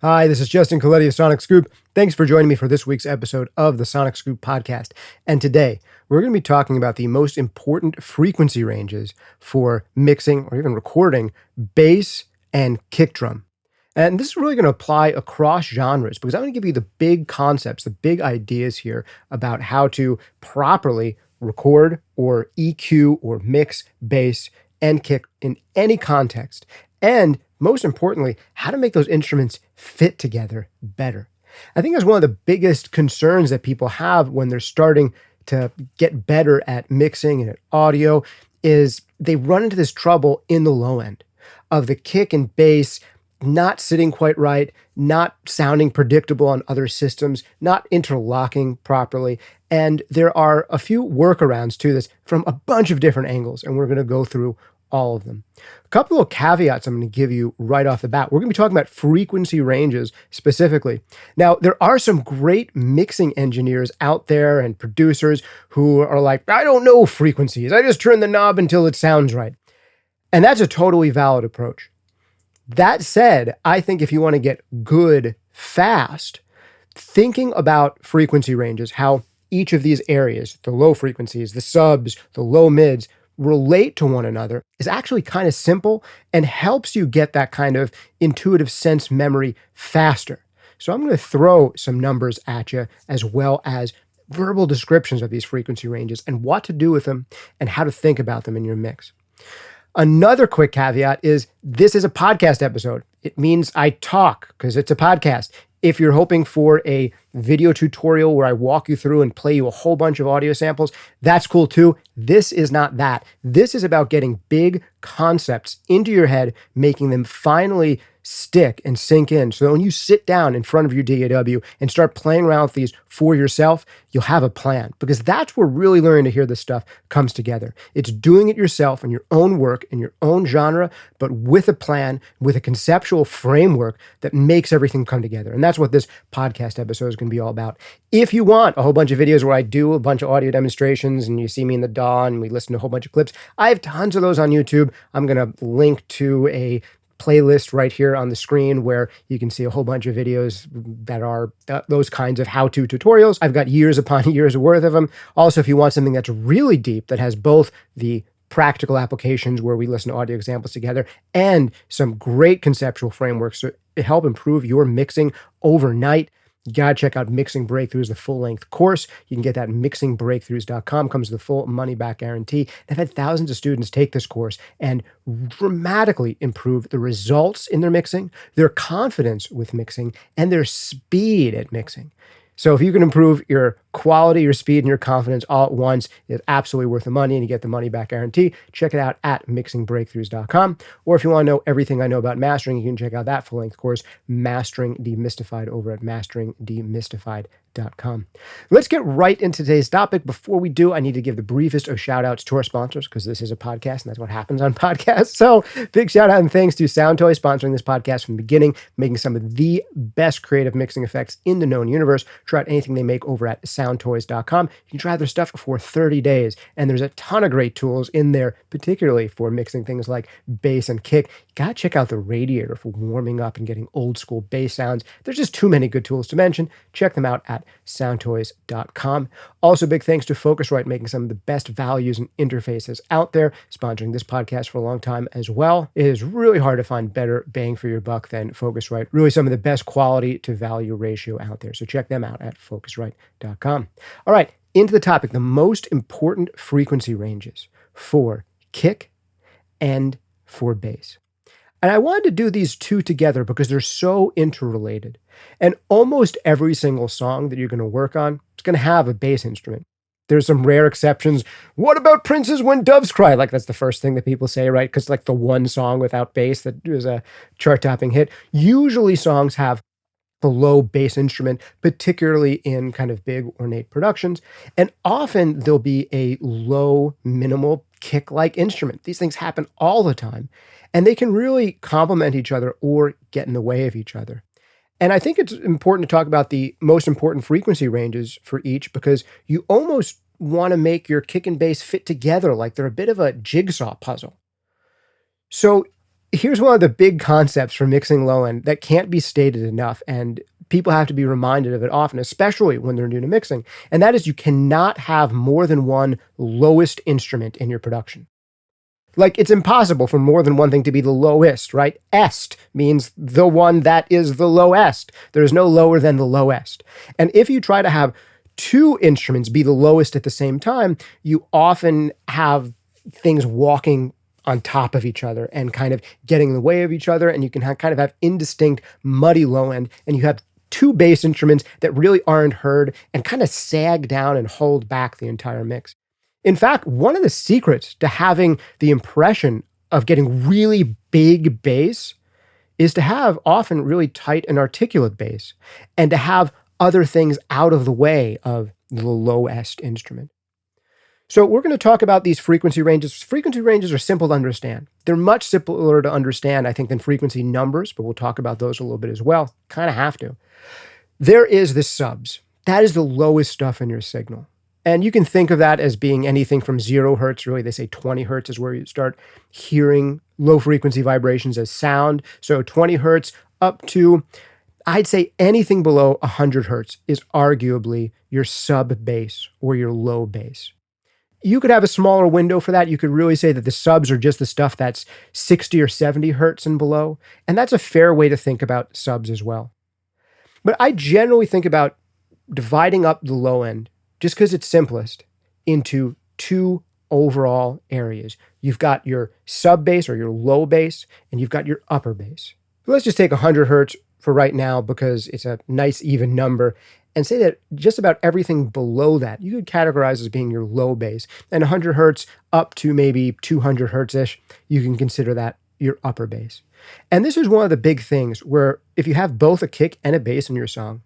Hi, this is Justin Colletti of Sonic Scoop. Thanks for joining me for this week's episode of the Sonic Scoop podcast. And today, we're going to be talking about the most important frequency ranges for mixing or even recording bass and kick drum. And this is really going to apply across genres because I'm going to give you the big concepts, the big ideas here about how to properly record or EQ or mix bass and kick in any context. And most importantly, how to make those instruments fit together better. I think that's one of the biggest concerns that people have when they're starting to get better at mixing and at audio is they run into this trouble in the low end of the kick and bass not sitting quite right, not sounding predictable on other systems, not interlocking properly. And there are a few workarounds to this from a bunch of different angles, and we're going to go through all of them. A couple of caveats I'm going to give you right off the bat. We're going to be talking about frequency ranges specifically. Now, there are some great mixing engineers out there and producers who are like, I don't know frequencies. I just turn the knob until it sounds right. And that's a totally valid approach. That said, I think if you want to get good fast, thinking about frequency ranges, how each of these areas, the low frequencies, the subs, the low mids, relate to one another is actually kind of simple and helps you get that kind of intuitive sense memory faster. So I'm going to throw some numbers at you as well as verbal descriptions of these frequency ranges and what to do with them and how to think about them in your mix. Another quick caveat is this is a podcast episode. It means I talk because it's a podcast. If you're hoping for a video tutorial where I walk you through and play you a whole bunch of audio samples, that's cool too. This is not that. This is about getting big concepts into your head, making them finally stick and sink in. So that when you sit down in front of your DAW and start playing around with these for yourself, you'll have a plan, because that's where really learning to hear this stuff comes together. It's doing it yourself in your own work, in your own genre, but with a plan, with a conceptual framework that makes everything come together. And that's what this podcast episode is going to be all about. If you want a whole bunch of videos where I do a bunch of audio demonstrations and you see me in the DAW and we listen to a whole bunch of clips, I have tons of those on YouTube. I'm going to link to a playlist right here on the screen where you can see a whole bunch of videos that are those kinds of how-to tutorials. I've got years upon years worth of them. Also, if you want something that's really deep, that has both the practical applications where we listen to audio examples together and some great conceptual frameworks to help improve your mixing overnight, you got to check out Mixing Breakthroughs, the full-length course. You can get that at mixingbreakthroughs.com. Comes with a full money-back guarantee. I've had thousands of students take this course and dramatically improve the results in their mixing, their confidence with mixing, and their speed at mixing. So if you can improve your quality, your speed, and your confidence all at once, it's absolutely worth the money, and you get the money-back guarantee. Check it out at mixingbreakthroughs.com. Or if you want to know everything I know about mastering, you can check out that full-length course, Mastering Demystified, over at masteringdemystified.com. Let's get right into today's topic. Before we do, I need to give the briefest of shout-outs to our sponsors, because this is a podcast, and that's what happens on podcasts. So big shout-out and thanks to Soundtoy, sponsoring this podcast from the beginning, making some of the best creative mixing effects in the known universe. Try out anything they make over at soundtoys.com. You can try their stuff for 30 days, and there's a ton of great tools in there, particularly for mixing things like bass and kick. You gotta check out the radiator for warming up and getting old school bass sounds. There's just too many good tools to mention. Check them out at soundtoys.com. Also, big thanks to Focusrite, making some of the best values and interfaces out there, sponsoring this podcast for a long time as well. It is really hard to find better bang for your buck than Focusrite. Really some of the best quality to value ratio out there. So check them out at focusrite.com. All right, into the topic, the most important frequency ranges for kick and for bass. And I wanted to do these two together because they're so interrelated. And almost every single song that you're going to work on is going to have a bass instrument. There's some rare exceptions. What about Prince's When Doves Cry? Like, that's the first thing that people say, right? Because like the one song without bass that was a chart-topping hit. Usually songs have a low bass instrument, particularly in kind of big ornate productions. And often there'll be a low, minimal kick-like instrument. These things happen all the time. And they can really complement each other or get in the way of each other. And I think it's important to talk about the most important frequency ranges for each, because you almost want to make your kick and bass fit together like they're a bit of a jigsaw puzzle. So Here's one of the big concepts for mixing low end that can't be stated enough, and people have to be reminded of it often, especially when they're new to mixing, and that is you cannot have more than one lowest instrument in your production. Like, it's impossible for more than one thing to be the lowest, right? Est means the one that is the lowest. There's no lower than the lowest. And if you try to have two instruments be the lowest at the same time, you often have things walking on top of each other and kind of getting in the way of each other, and you can kind of have indistinct, muddy low end, and you have two bass instruments that really aren't heard and kind of sag down and hold back the entire mix. In fact, one of the secrets to having the impression of getting really big bass is to have often really tight and articulate bass, and to have other things out of the way of the lowest instrument. So we're going to talk about these frequency ranges. Frequency ranges are simple to understand. They're much simpler to understand, I think, than frequency numbers, but we'll talk about those a little bit as well. Kind of have to. There is the subs. That is the lowest stuff in your signal. And you can think of that as being anything from 0 hertz, really, they say 20 hertz is where you start hearing low frequency vibrations as sound. So 20 hertz up to, I'd say anything below 100 hertz is arguably your sub bass or your low bass. You could have a smaller window for that. You could really say that the subs are just the stuff that's 60 or 70 hertz and below. And that's a fair way to think about subs as well. But I generally think about dividing up the low end, just because it's simplest, into two overall areas. You've got your sub bass or your low bass, and you've got your upper bass. So let's just take 100 hertz for right now because it's a nice even number, and say that just about everything below that you could categorize as being your low bass, and 100 hertz up to maybe 200 hertz-ish, you can consider that your upper bass. And this is one of the big things where if you have both a kick and a bass in your song,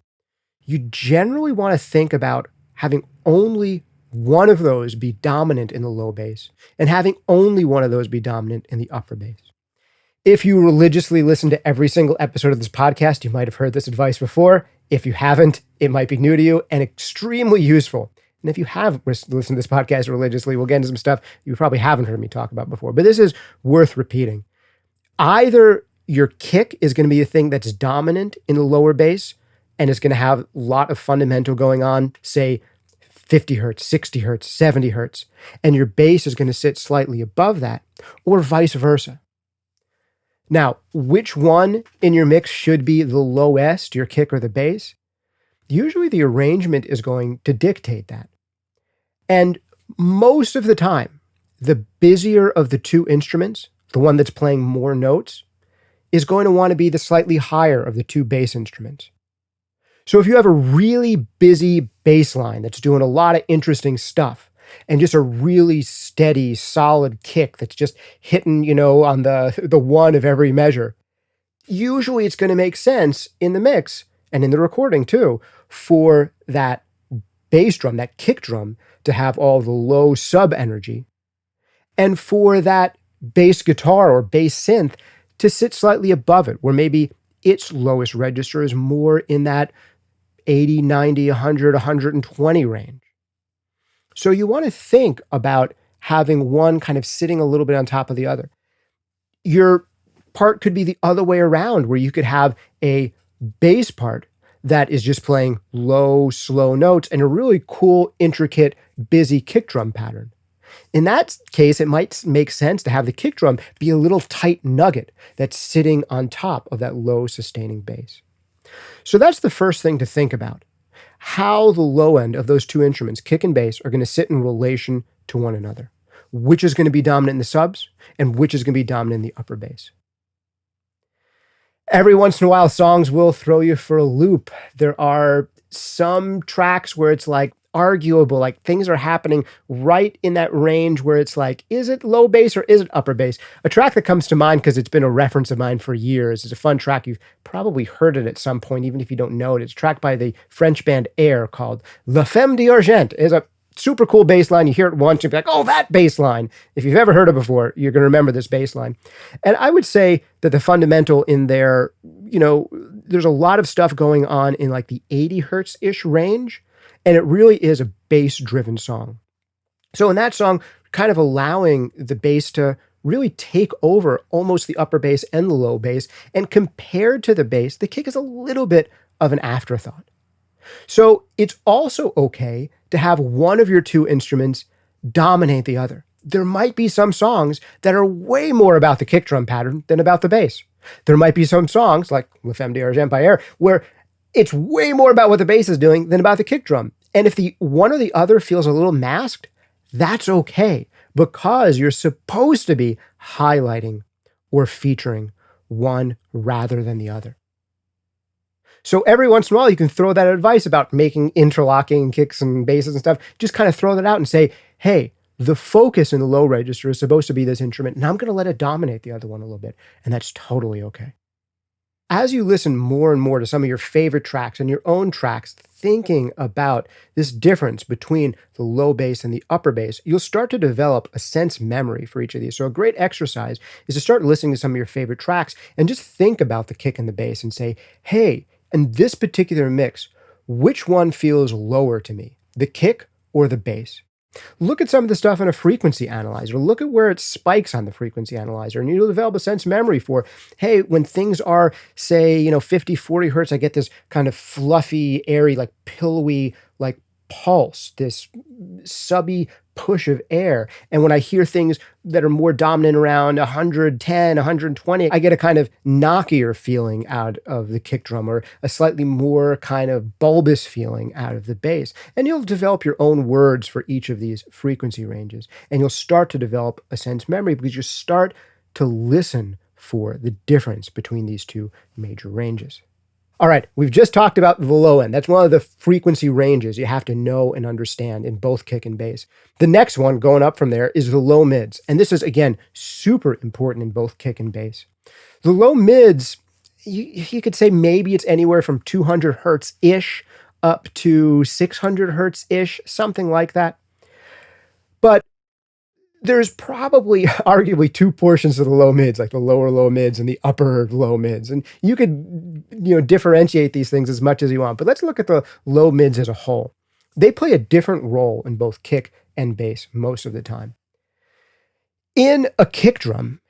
you generally want to think about having only one of those be dominant in the low bass and having only one of those be dominant in the upper bass. If you religiously listen to every single episode of this podcast, you might have heard this advice before. If you haven't, it might be new to you and extremely useful. And if you have listened to this podcast religiously, we'll get into some stuff you probably haven't heard me talk about before. But this is worth repeating. Either your kick is going to be a thing that's dominant in the lower bass and it's going to have a lot of fundamental going on, say 50 hertz, 60 hertz, 70 hertz, and your bass is going to sit slightly above that, or vice versa. Now, which one in your mix should be the lowest, your kick or the bass? Usually the arrangement is going to dictate that. And most of the time, the busier of the two instruments, the one that's playing more notes, is going to want to be the slightly higher of the two bass instruments. So if you have a really busy bass line that's doing a lot of interesting stuff, and just a really steady, solid kick that's just hitting, on the one of every measure, usually it's going to make sense in the mix and in the recording too for that bass drum, that kick drum, to have all the low sub energy, and for that bass guitar or bass synth to sit slightly above it, where maybe its lowest register is more in that 80, 90, 100, 120 range. So you want to think about having one kind of sitting a little bit on top of the other. Your part could be the other way around, where you could have a bass part that is just playing low, slow notes and a really cool, intricate, busy kick drum pattern. In that case, it might make sense to have the kick drum be a little tight nugget that's sitting on top of that low sustaining bass. So that's the first thing to think about. How the low end of those two instruments, kick and bass, are going to sit in relation to one another. Which is going to be dominant in the subs and which is going to be dominant in the upper bass. Every once in a while, songs will throw you for a loop. There are some tracks where it's like arguable, like things are happening right in that range where it's like, is it low bass or is it upper bass? A track that comes to mind because it's been a reference of mine for years is a fun track. You've probably heard it at some point, even if you don't know it. It's a track by the French band Air called La Femme d'Argent. It's a super cool bass line. You hear it once, you'll be like, oh, that bass line. If you've ever heard it before, you're going to remember this bass line. And I would say that the fundamental in there, there's a lot of stuff going on in like the 80 hertz-ish range, and it really is a bass-driven song. So in that song, kind of allowing the bass to really take over almost the upper bass and the low bass, and compared to the bass, the kick is a little bit of an afterthought. So it's also okay to have one of your two instruments dominate the other. There might be some songs that are way more about the kick drum pattern than about the bass. There might be some songs, like Le Femme d'Argent, where it's way more about what the bass is doing than about the kick drum. And if the one or the other feels a little masked, that's okay, because you're supposed to be highlighting or featuring one rather than the other. So every once in a while, you can throw that advice about making interlocking kicks and basses and stuff. Just kind of throw that out and say, hey, the focus in the low register is supposed to be this instrument, and I'm going to let it dominate the other one a little bit. And that's totally okay. As you listen more and more to some of your favorite tracks and your own tracks, thinking about this difference between the low bass and the upper bass, you'll start to develop a sense memory for each of these. So a great exercise is to start listening to some of your favorite tracks and just think about the kick and the bass and say, hey, in this particular mix, which one feels lower to me, the kick or the bass? Look at some of the stuff in a frequency analyzer. Look at where it spikes on the frequency analyzer, and you'll develop a sense memory for, hey, when things are, say, 50, 40 hertz, I get this kind of fluffy, airy, like pillowy, like pulse, this subby push of air. And when I hear things that are more dominant around 110, 120, I get a kind of knockier feeling out of the kick drum, or a slightly more kind of bulbous feeling out of the bass. And you'll develop your own words for each of these frequency ranges. And you'll start to develop a sense memory because you start to listen for the difference between these two major ranges. All right, we've just talked about the low end. That's one of the frequency ranges you have to know and understand in both kick and bass. The next one going up from there is the low mids. And this is, again, super important in both kick and bass. The low mids, you could say maybe it's anywhere from 200 hertz-ish up to 600 hertz-ish, something like that. But there's probably arguably two portions of the low mids, like the lower low mids and the upper low mids. And you could, differentiate these things as much as you want. But let's look at the low mids as a whole. They play a different role in both kick and bass most of the time. In a kick drum,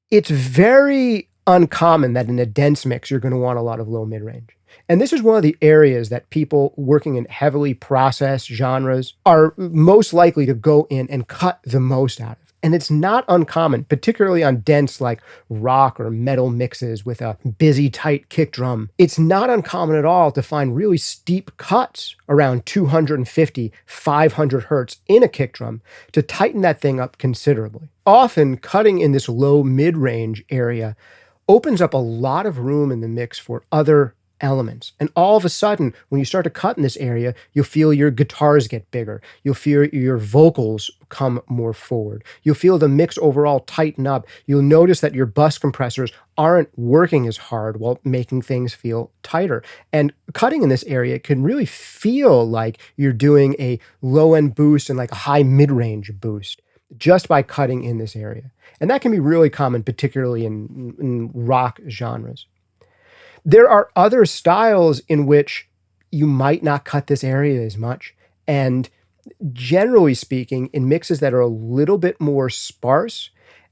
it's very uncommon that in a dense mix, you're going to want a lot of low mid range. And this is one of the areas that people working in heavily processed genres are most likely to go in and cut the most out of. And it's not uncommon, particularly on dense like rock or metal mixes with a busy, tight kick drum. It's not uncommon at all to find really steep cuts around 250, 500 hertz in a kick drum to tighten that thing up considerably. Often cutting in this low mid-range area opens up a lot of room in the mix for other elements. And all of a sudden, when you start to cut in this area, you'll feel your guitars get bigger. You'll feel your vocals come more forward. You'll feel the mix overall tighten up. You'll notice that your bus compressors aren't working as hard while making things feel tighter. And cutting in this area can really feel like you're doing a low-end boost and like a high mid-range boost just by cutting in this area. And that can be really common, particularly in rock genres. There are other styles in which you might not cut this area as much. And generally speaking, in mixes that are a little bit more sparse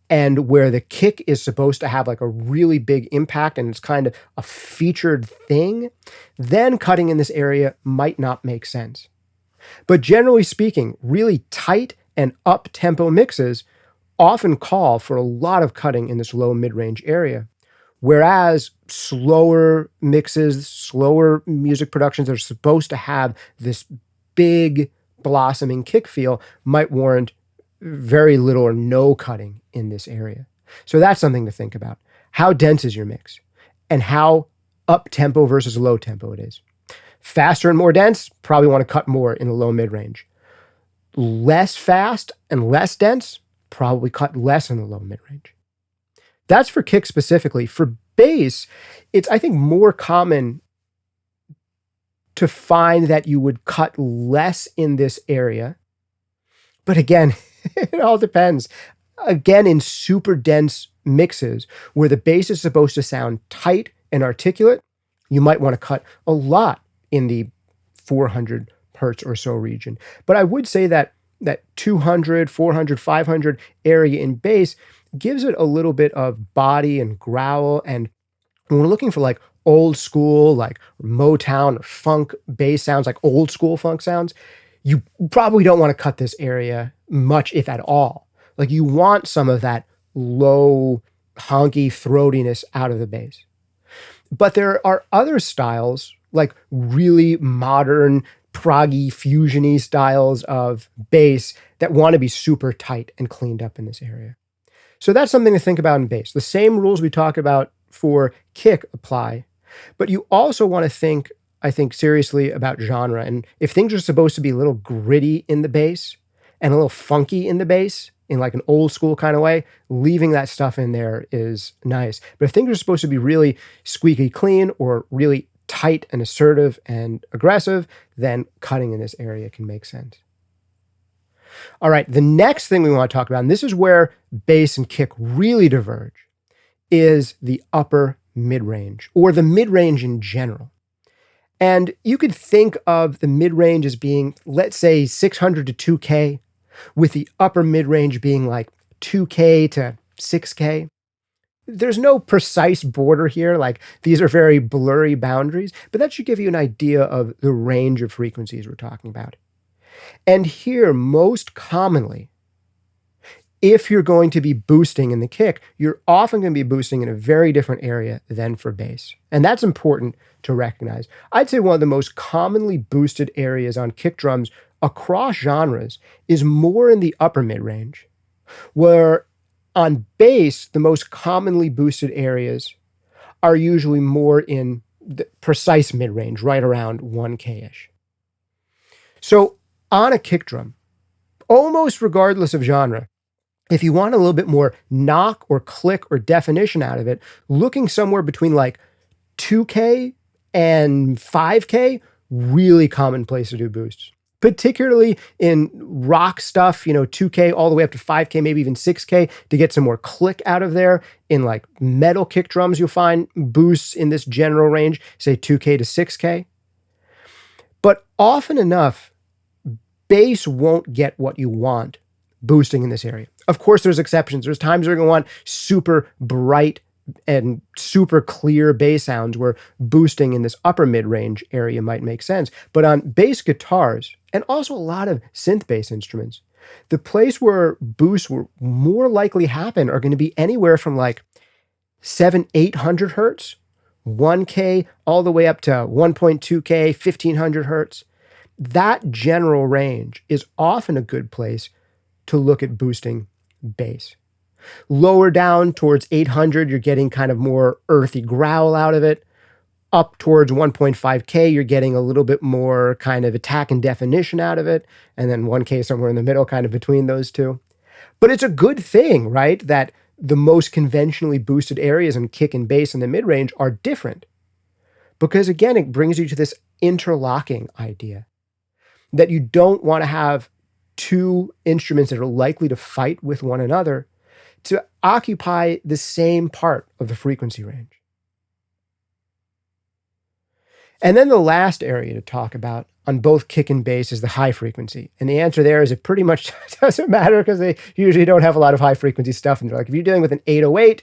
and where the kick is supposed to have like a really big impact and it's kind of a featured thing, then cutting in this area might not make sense. But generally speaking, really tight and up-tempo mixes often call for a lot of cutting in this low mid-range area. Whereas slower mixes, slower music productions that are supposed to have this big blossoming kick feel might warrant very little or no cutting in this area. So that's something to think about. How dense is your mix? And how up-tempo versus low-tempo it is. Faster and more dense, probably want to cut more in the low mid-range. Less fast and less dense, probably cut less in the low mid-range. That's for kick specifically. For bass, it's, I think, more common to find that you would cut less in this area. But again, it all depends. Again, in super dense mixes where the bass is supposed to sound tight and articulate, you might want to cut a lot in the 400 hertz or so region. But I would say that 200, 400, 500 area in bass gives it a little bit of body and growl. And when we're looking for like old school, like Motown or funk bass sounds, like old school funk sounds, you probably don't want to cut this area much, if at all. Like you want some of that low, honky throatiness out of the bass. But there are other styles, like really modern, proggy, fusion-y styles of bass that want to be super tight and cleaned up in this area. So that's something to think about in bass. The same rules we talk about for kick apply, but you also want to think, I think, seriously about genre. And if things are supposed to be a little gritty in the bass and a little funky in the bass, in like an old school kind of way, leaving that stuff in there is nice. But if things are supposed to be really squeaky clean or really tight and assertive and aggressive, then cutting in this area can make sense. All right, the next thing we want to talk about, and this is where bass and kick really diverge, is the upper mid-range, or the mid-range in general. And you could think of the mid-range as being, let's say, 600 to 2K, with the upper mid-range being like 2K to 6K. There's no precise border here, like these are very blurry boundaries, but that should give you an idea of the range of frequencies we're talking about. And here, most commonly, if you're going to be boosting in the kick, you're often going to be boosting in a very different area than for bass. And that's important to recognize. I'd say one of the most commonly boosted areas on kick drums across genres is more in the upper mid-range, where on bass, the most commonly boosted areas are usually more in the precise mid-range, right around 1K-ish. So on a kick drum, almost regardless of genre, if you want a little bit more knock or click or definition out of it, looking somewhere between like 2K and 5K, really common place to do boosts. Particularly in rock stuff, 2K all the way up to 5K, maybe even 6K to get some more click out of there. In like metal kick drums, you'll find boosts in this general range, say 2K to 6K. But often enough, bass won't get what you want boosting in this area. Of course, there's exceptions. There's times you're going to want super bright and super clear bass sounds where boosting in this upper mid-range area might make sense. But on bass guitars, and also a lot of synth bass instruments, the place where boosts will more likely happen are going to be anywhere from like 700-800 hertz, 1K, all the way up to 1.2K, 1500 hertz. That general range is often a good place to look at boosting bass. Lower down towards 800, you're getting kind of more earthy growl out of it. Up towards 1.5K, you're getting a little bit more kind of attack and definition out of it. And then 1K somewhere in the middle, kind of between those two. But it's a good thing, right? That the most conventionally boosted areas in kick and bass in the mid-range are different. Because again, it brings you to this interlocking idea that you don't want to have two instruments that are likely to fight with one another to occupy the same part of the frequency range. And then the last area to talk about on both kick and bass is the high frequency. And the answer there is it pretty much doesn't matter because they usually don't have a lot of high frequency stuff. And like if you're dealing with an 808,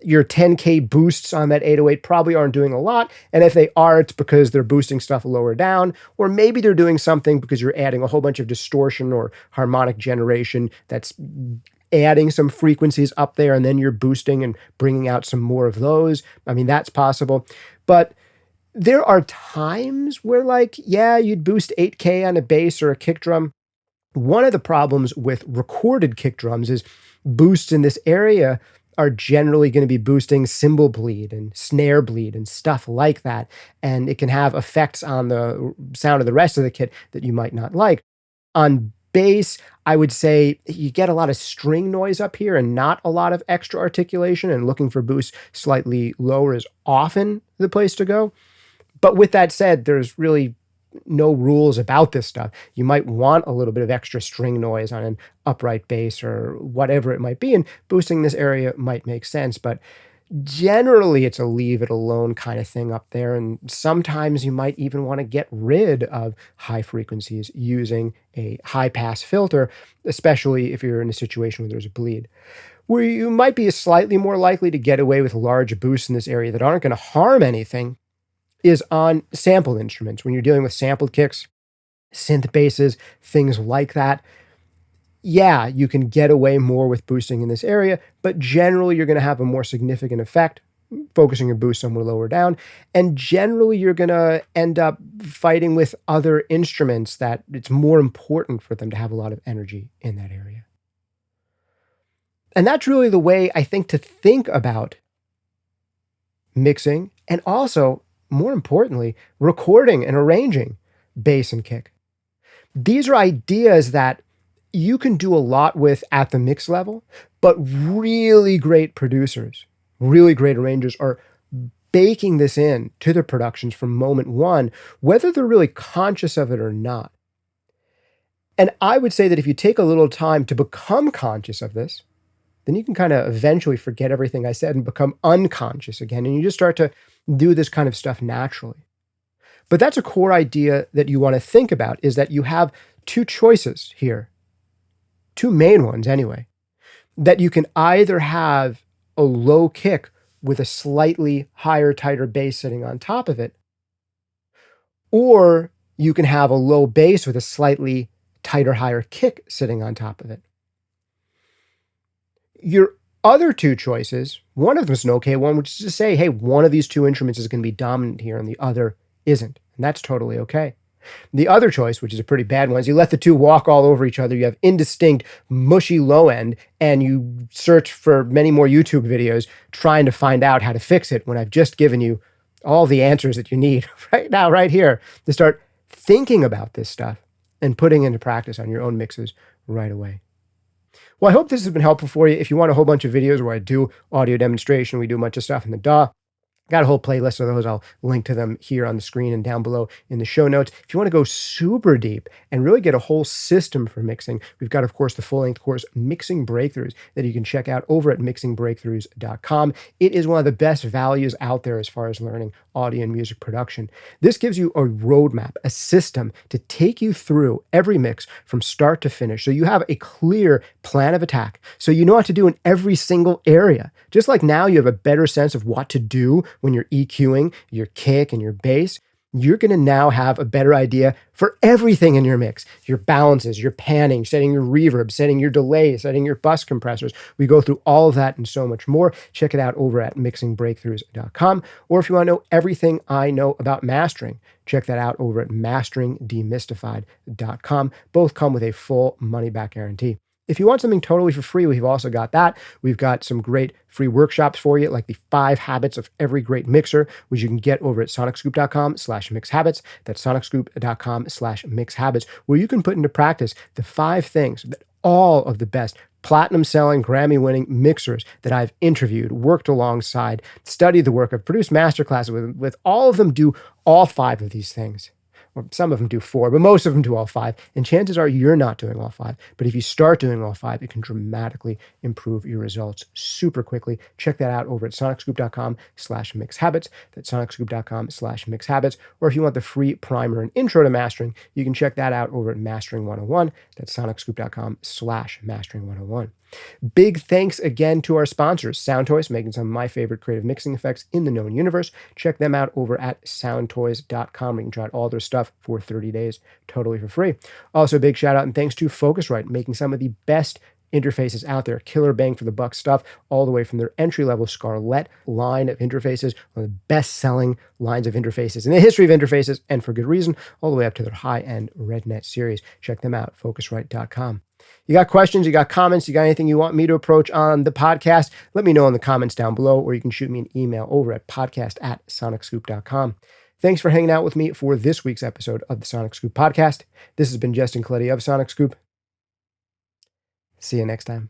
your 10K boosts on that 808 probably aren't doing a lot. And if they are, it's because they're boosting stuff lower down, or maybe they're doing something because you're adding a whole bunch of distortion or harmonic generation that's adding some frequencies up there, and then you're boosting and bringing out some more of those. I mean, that's possible. But there are times where you'd boost 8K on a bass or a kick drum. One of the problems with recorded kick drums is boosts in this area are generally going to be boosting cymbal bleed and snare bleed and stuff like that. And it can have effects on the sound of the rest of the kit that you might not like. On bass, I would say you get a lot of string noise up here and not a lot of extra articulation, and looking for boosts slightly lower is often the place to go. But with that said, there's really no rules about this stuff. You might want a little bit of extra string noise on an upright bass or whatever it might be, and boosting this area might make sense. But generally, it's a leave it alone kind of thing up there. And sometimes you might even want to get rid of high frequencies using a high pass filter, especially if you're in a situation where there's a bleed. Where you might be slightly more likely to get away with large boosts in this area that aren't going to harm anything is on sampled instruments. When you're dealing with sampled kicks, synth basses, things like that, yeah, you can get away more with boosting in this area, but generally you're going to have a more significant effect focusing your boost somewhere lower down. And generally you're going to end up fighting with other instruments that it's more important for them to have a lot of energy in that area. And that's really the way I think to think about mixing and also, more importantly, recording and arranging bass and kick. These are ideas that you can do a lot with at the mix level, but really great producers, really great arrangers are baking this in to their productions from moment one, whether they're really conscious of it or not. And I would say that if you take a little time to become conscious of this, then you can kind of eventually forget everything I said and become unconscious again. And you just start to do this kind of stuff naturally. But that's a core idea that you want to think about, is that you have two choices here, two main ones anyway, that you can either have a low kick with a slightly higher, tighter bass sitting on top of it, or you can have a low bass with a slightly tighter, higher kick sitting on top of it. Your other two choices, one of them is an okay one, which is to say, hey, one of these two instruments is going to be dominant here and the other isn't. And that's totally okay. The other choice, which is a pretty bad one, is you let the two walk all over each other. You have indistinct, mushy low end, and you search for many more YouTube videos trying to find out how to fix it when I've just given you all the answers that you need right now, right here, to start thinking about this stuff and putting into practice on your own mixes right away. Well, I hope this has been helpful for you. If you want a whole bunch of videos where I do audio demonstration, we do a bunch of stuff in the DAW, got a whole playlist of those. I'll link to them here on the screen and down below in the show notes. If you want to go super deep and really get a whole system for mixing, we've got, of course, the full-length course, Mixing Breakthroughs, that you can check out over at mixingbreakthroughs.com. It is one of the best values out there as far as learning audio and music production. This gives you a roadmap, a system to take you through every mix from start to finish. So you have a clear plan of attack. So you know what to do in every single area. Just like now you have a better sense of what to do when you're EQing your kick and your bass, you're going to now have a better idea for everything in your mix. Your balances, your panning, setting your reverb, setting your delay, setting your bus compressors. We go through all of that and so much more. Check it out over at mixingbreakthroughs.com. Or if you want to know everything I know about mastering, check that out over at masteringdemystified.com. Both come with a full money-back guarantee. If you want something totally for free, we've also got that. We've got some great free workshops for you, like the 5 habits of every great mixer, which you can get over at sonicscoop.com/mixhabits. That's sonicscoop.com/mixhabits, where you can put into practice the 5 things that all of the best platinum-selling, Grammy-winning mixers that I've interviewed, worked alongside, studied the work, I've produced masterclasses with all of them do all 5 of these things. Or some of them do 4, but most of them do all 5. And chances are you're not doing all 5. But if you start doing all 5, it can dramatically improve your results super quickly. Check that out over at sonicscoop.com/mixhabits. That's sonicscoop.com/mixhabits. Or if you want the free primer and intro to mastering, you can check that out over at Mastering 101. That's sonicscoop.com/mastering 101. Big thanks again to our sponsors, Soundtoys, making some of my favorite creative mixing effects in the known universe. Check them out over at soundtoys.com. You can try out all their stuff for 30 days totally for free. Also, a big shout out and thanks to Focusrite, making some of the best interfaces out there, killer bang for the buck stuff, all the way from their entry-level Scarlett line of interfaces, one of the best-selling lines of interfaces in the history of interfaces, and for good reason, all the way up to their high-end RedNet series. Check them out, focusrite.com. You got questions, you got comments, you got anything you want me to approach on the podcast, let me know in the comments down below, or you can shoot me an email over at podcast@sonicscoop.com. Thanks for hanging out with me for this week's episode of the Sonic Scoop podcast. This has been Justin Colletti of Sonic Scoop. See you next time.